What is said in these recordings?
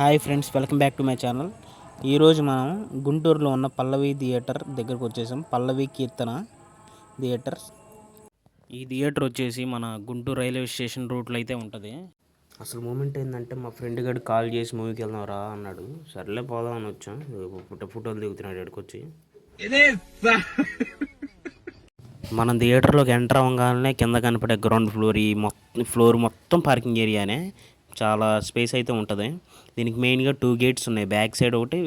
Hi friends, welcome back to my channel. ఈరోజు మనం గుంటూరులో ఉన్న పల్లవి థియేటర్ దగ్గరకు వచ్చేసాం. పల్లవి కీర్తన థియేటర్. ఈ థియేటర్ వచ్చేసి మన గుంటూరు రైల్వే స్టేషన్ రూట్లో అయితే ఉంటుంది. అసలు మూమెంట్ ఏంటంటే మా ఫ్రెండ్ గడు కాల్ చేసి మూవీకి వెళ్దాం రా అన్నాడు. సర్లే పోదాం అని వచ్చాం. ఫోటోలు దిగుతున్నాడు ఇక్కడికి వచ్చి. మనం థియేటర్లోకి ఎంటర్ అవ్వగానే కింద కనపడే గ్రౌండ్ ఫ్లోర్ మొత్తం పార్కింగ్ ఏరియానే. చాలా స్పేస్ అయితే ఉంటుంది. దీనికి మెయిన్గా 2 గేట్స్ ఉన్నాయి. బ్యాక్ సైడ్ ఒకటి,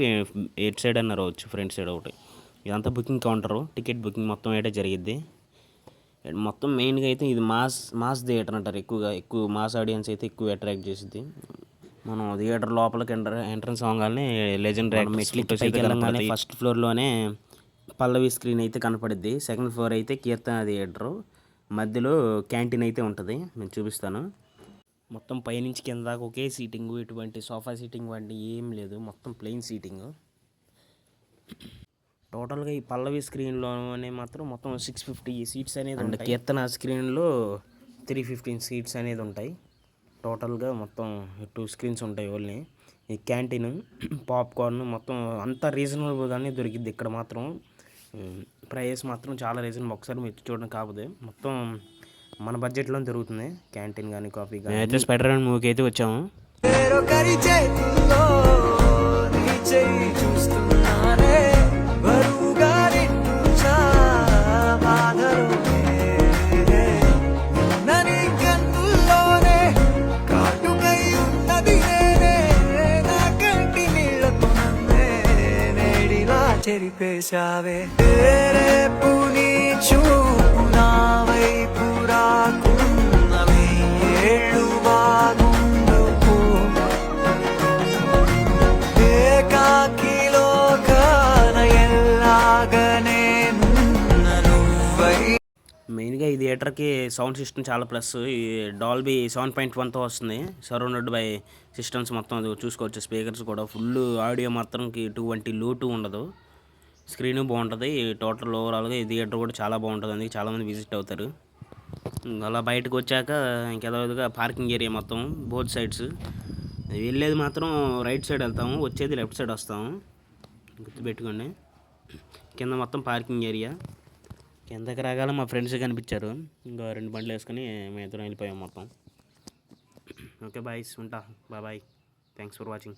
ఎయిట్ సైడ్ అన్న రావచ్చు, ఫ్రంట్ సైడ్ ఒకటి. ఇదంతా బుకింగ్ కౌంటరు. టికెట్ బుకింగ్ మొత్తం అయితే జరిగిద్ది. మొత్తం మెయిన్గా అయితే ఇది మాస్ థియేటర్ అంటారు. ఎక్కువ మాస్ ఆడియన్స్ అయితే ఎక్కువ అట్రాక్ట్ చేసిద్ది. మనం థియేటర్ లోపలికి ఎంట్రన్స్ అవ్వగానే లెజెండ్ మెట్లకి ఫస్ట్ ఫ్లోర్లోనే పల్లవి స్క్రీన్ అయితే కనపడిద్ది. సెకండ్ ఫ్లోర్ అయితే కీర్తన థియేటరు. మధ్యలో క్యాంటీన్ అయితే ఉంటుంది. నేను చూపిస్తాను. మొత్తం పైనుంచి కింద దాకా ఒకే సీటింగ్. ఇటువంటి సోఫా సీటింగ్ వంటి ఏం లేదు. మొత్తం ప్లెయిన్ సీటింగ్. టోటల్గా ఈ పల్లవి స్క్రీన్లోనే మాత్రం మొత్తం 650 సీట్స్ అనేది ఉంటాయి. కీర్తన స్క్రీన్లో 315 సీట్స్ అనేది ఉంటాయి. టోటల్గా మొత్తం 2 స్క్రీన్స్ ఉంటాయి ఓన్లీ. ఈ క్యాంటీన్, పాప్కార్న్ మొత్తం అంతా రీజనబుల్గానే దొరికిద్ది ఇక్కడ మాత్రం. ప్రైస్ మాత్రం చాలా రీజనబుల్. ఒకసారి మీరు చూడడం కాకపోతే మొత్తం మన బడ్జెట్లో దొరుకుతుంది. క్యాంటీన్ కానీ, కాఫీ కానీ. అయితే స్పైడర్ మ్యాన్ మూవీకి అయితే వచ్చాము. చెరిపేశావే పుని చూపు నా వైపు రాకున్నవి ఏళ్ళు బాగుండుకు ఏకాకిలో కాన ఎల్లాగనే నువ్వై. మెయిన్గా ఈ థియేటర్కి సౌండ్ సిస్టమ్ చాలా ప్లస్. ఈ డాల్బీ 7.1తో వస్తుంది. సరౌండెడ్ బై సిస్టమ్స్ మొత్తం చూసుకోవచ్చు. స్పీకర్స్ కూడా ఫుల్ ఆడియో మాత్రంకి ఎటువంటి లోటు ఉండదు. స్క్రీను బాగుంటుంది. టోటల్ ఓవరాల్గా ఈ థియేటర్ కూడా చాలా బాగుంటుంది. అందుకే చాలామంది విజిట్ అవుతారు. అలా బయటకు వచ్చాక ఇంకెదవిదిగా పార్కింగ్ ఏరియా మొత్తం బోత్ సైడ్స్. వెళ్ళేది మాత్రం రైట్ సైడ్ వెళ్తాము, వచ్చేది లెఫ్ట్ సైడ్ వస్తాము. గుర్తుపెట్టుకోండి. కింద మొత్తం పార్కింగ్ ఏరియా. కిందకి రాగాల మా ఫ్రెండ్స్ కనిపించారు. ఇంకా 2 బండ్లు వేసుకొని మేము ఇద్దరం వెళ్ళిపోయాం మొత్తం. ఓకే బాయ్స్, ఉంటా. బాయ్. Thanks for watching.